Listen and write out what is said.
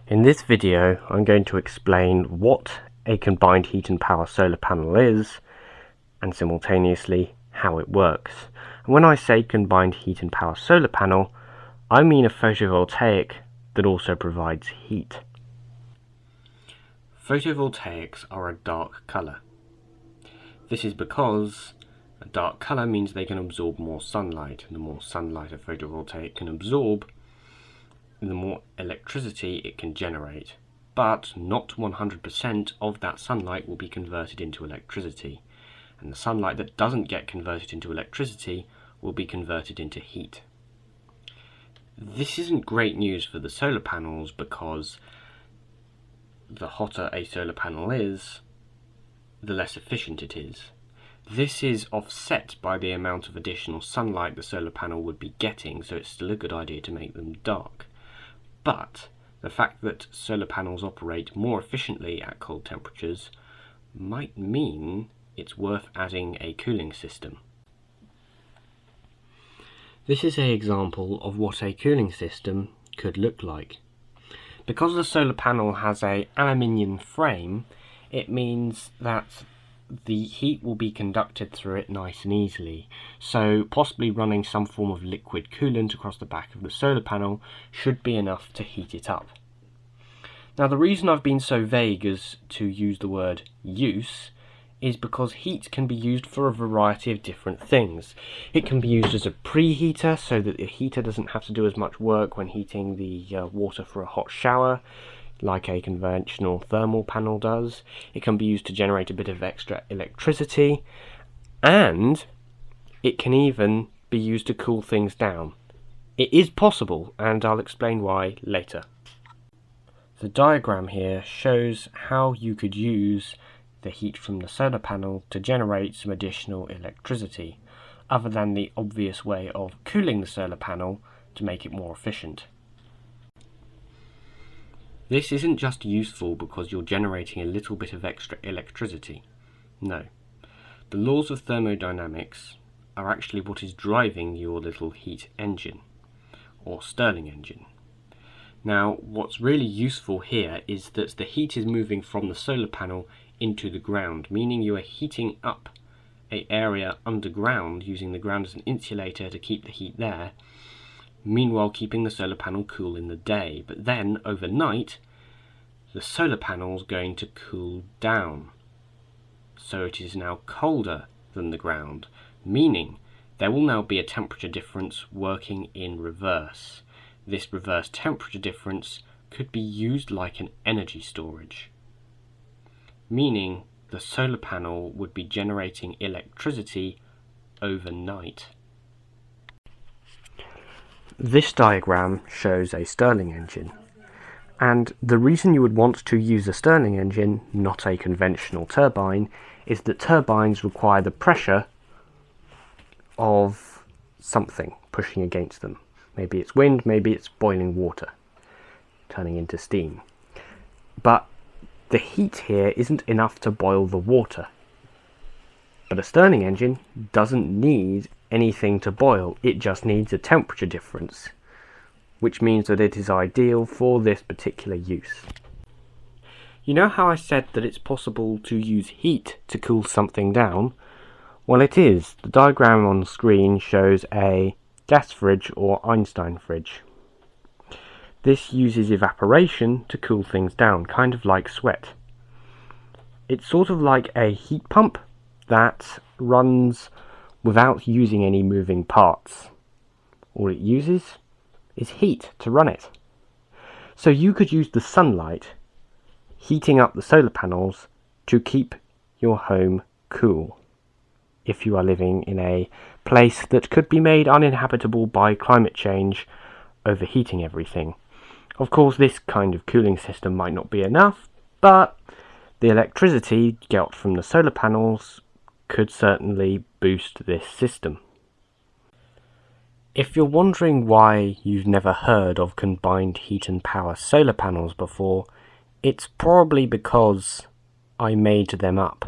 In this video, I'm going to explain what a combined heat and power solar panel is, and simultaneously how it works. And when I say combined heat and power solar panel, I mean a photovoltaic that also provides heat. Photovoltaics are a dark colour. This is because a dark colour means they can absorb more sunlight, and the more sunlight a photovoltaic can absorb, the more electricity it can generate. But not 100% of that sunlight will be converted into electricity, and the sunlight that doesn't get converted into electricity will be converted into heat. This isn't great news for the solar panels, because the hotter a solar panel is, the less efficient it is. This is offset by the amount of additional sunlight the solar panel would be getting, so it's still a good idea to make them dark. But the fact that solar panels operate more efficiently at cold temperatures might mean it's worth adding a cooling system. This is an example of what a cooling system could look like. Because the solar panel has an aluminium frame, it means that the heat will be conducted through it nice and easily, so possibly running some form of liquid coolant across the back of the solar panel should be enough to heat it up. Now, the reason I've been so vague as to use the word use is because heat can be used for a variety of different things. It can be used as a preheater, so that the heater doesn't have to do as much work when heating the water for a hot shower, like a conventional thermal panel does. It can be used to generate a bit of extra electricity, and it can even be used to cool things down. It is possible, and I'll explain why later. The diagram here shows how you could use the heat from the solar panel to generate some additional electricity, other than the obvious way of cooling the solar panel to make it more efficient. This isn't just useful because you're generating a little bit of extra electricity. No. The laws of thermodynamics are actually what is driving your little heat engine, or Stirling engine. Now, what's really useful here is that the heat is moving from the solar panel into the ground, meaning you are heating up an area underground, using the ground as an insulator to keep the heat there, meanwhile keeping the solar panel cool in the day. But then, overnight, the solar panel is going to cool down. So it is now colder than the ground, meaning there will now be a temperature difference working in reverse. This reverse temperature difference could be used like an energy storage, meaning the solar panel would be generating electricity overnight. This diagram shows a Stirling engine, and the reason you would want to use a Stirling engine, not a conventional turbine, is that turbines require the pressure of something pushing against them. Maybe it's wind, maybe it's boiling water turning into steam. But the heat here isn't enough to boil the water. But a Stirling engine doesn't need anything to boil, it just needs a temperature difference, which means that it is ideal for this particular use. You know how I said that it's possible to use heat to cool something down? Well, it is. The diagram on the screen shows a gas fridge or Einstein fridge. This uses evaporation to cool things down, kind of like sweat. It's sort of like a heat pump that runs without using any moving parts. All it uses is heat to run it. So you could use the sunlight heating up the solar panels to keep your home cool, if you are living in a place that could be made uninhabitable by climate change overheating everything. Of course, this kind of cooling system might not be enough, but the electricity got from the solar panels could certainly boost this system. If you're wondering why you've never heard of combined heat and power solar panels before, it's probably because I made them up.